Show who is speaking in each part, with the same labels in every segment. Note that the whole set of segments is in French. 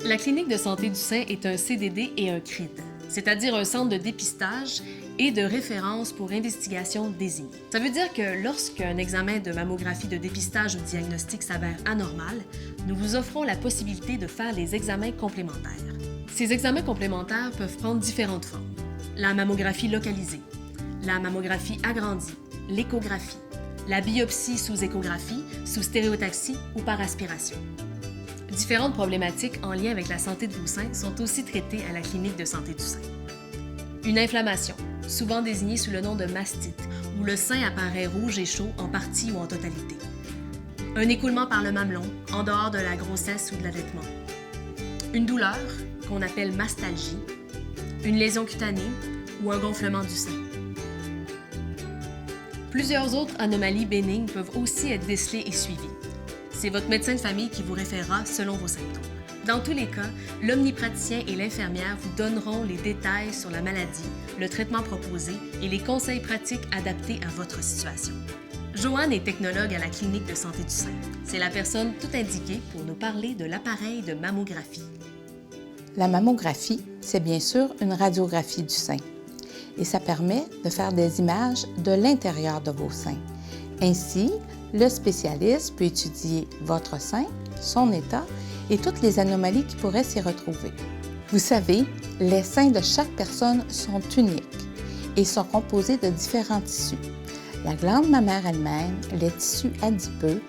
Speaker 1: La clinique de santé du sein est un CDD et un CRID, c'est-à-dire un centre de dépistage et de référence pour investigation désignée. Ça veut dire que lorsqu'un examen de mammographie de dépistage ou diagnostic s'avère anormal, nous vous offrons la possibilité de faire les examens complémentaires. Ces examens complémentaires peuvent prendre différentes formes. La mammographie localisée, la mammographie agrandie, l'échographie, la biopsie sous échographie, sous stéréotaxie ou par aspiration. Différentes problématiques en lien avec la santé de vos seins sont aussi traitées à la clinique de santé du sein. Une inflammation, souvent désignée sous le nom de mastite, où le sein apparaît rouge et chaud en partie ou en totalité. Un écoulement par le mamelon, en dehors de la grossesse ou de l'allaitement. Une douleur, qu'on appelle mastalgie, une lésion cutanée ou un gonflement du sein. Plusieurs autres anomalies bénignes peuvent aussi être décelées et suivies. C'est votre médecin de famille qui vous référera selon vos symptômes. Dans tous les cas, l'omnipraticien et l'infirmière vous donneront les détails sur la maladie, le traitement proposé et les conseils pratiques adaptés à votre situation. Joanne est technologue à la clinique de santé du sein. C'est la personne tout indiquée pour nous parler de l'appareil de mammographie.
Speaker 2: La mammographie, c'est bien sûr une radiographie du sein et ça permet de faire des images de l'intérieur de vos seins. Ainsi, le spécialiste peut étudier votre sein, son état et toutes les anomalies qui pourraient s'y retrouver. Vous savez, les seins de chaque personne sont uniques et sont composés de différents tissus. La glande mammaire elle-même, les tissus adipeux,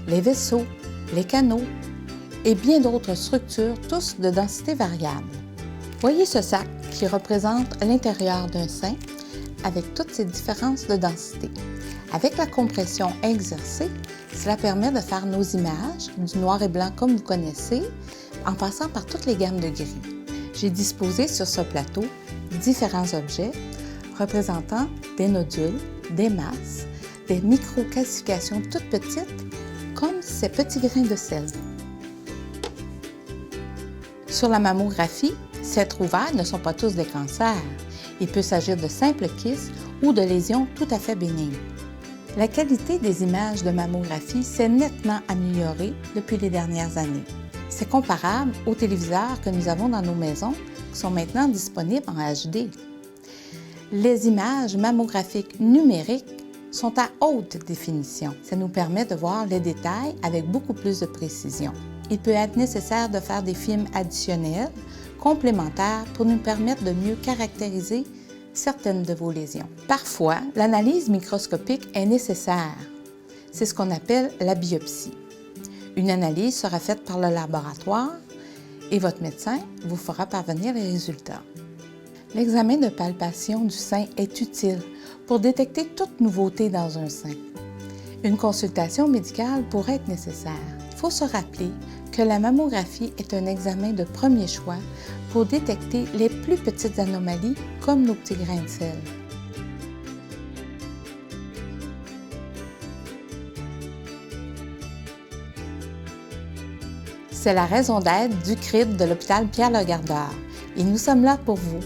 Speaker 2: les vaisseaux, les canaux et bien d'autres structures, tous de densité variable. Voyez ce sac qui représente l'intérieur d'un sein avec toutes ces différences de densité. Avec la compression exercée, cela permet de faire nos images, du noir et blanc comme vous connaissez, en passant par toutes les gammes de gris. J'ai disposé sur ce plateau différents objets représentant des nodules, des masses, des micro-calcifications toutes petites, comme ces petits grains de sel. Sur la mammographie, ces trouvailles ne sont pas tous des cancers. Il peut s'agir de simples kystes ou de lésions tout à fait bénignes. La qualité des images de mammographie s'est nettement améliorée depuis les dernières années. C'est comparable aux téléviseurs que nous avons dans nos maisons qui sont maintenant disponibles en HD. Les images mammographiques numériques sont à haute définition. Ça nous permet de voir les détails avec beaucoup plus de précision. Il peut être nécessaire de faire des films additionnels, complémentaires pour nous permettre de mieux caractériser certaines de vos lésions. Parfois, l'analyse microscopique est nécessaire. C'est ce qu'on appelle la biopsie. Une analyse sera faite par le laboratoire et votre médecin vous fera parvenir les résultats. L'examen de palpation du sein est utile pour détecter toute nouveauté dans un sein. Une consultation médicale pourrait être nécessaire. Il faut se rappeler que la mammographie est un examen de premier choix pour détecter les plus petites anomalies comme nos petits grains de sel. C'est la raison d'être du CRID de l'hôpital Pierre-Legardeur et nous sommes là pour vous.